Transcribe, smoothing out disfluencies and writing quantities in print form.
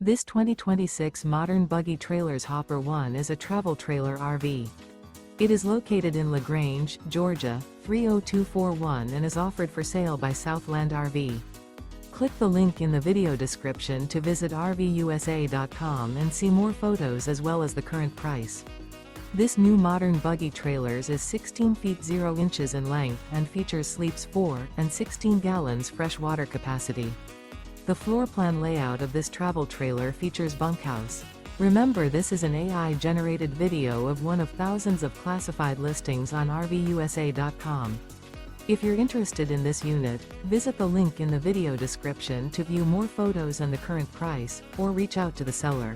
This 2026 Modern Buggy Trailers Hopper 1 is a travel trailer RV. It is located in LaGrange, Georgia, 30241 and is offered for sale by Southland RV. Click the link in the video description to visit RVUSA.com and see more photos as well as the current price. This new Modern Buggy Trailers is 16 feet 0 inches in length and features sleeps 4 and 16 gallons fresh water capacity. The floor plan layout of this travel trailer features bunkhouse. Remember, this is an AI-generated video of one of thousands of classified listings on RVUSA.com. If you're interested in this unit, visit the link in the video description to view more photos and the current price, or reach out to the seller.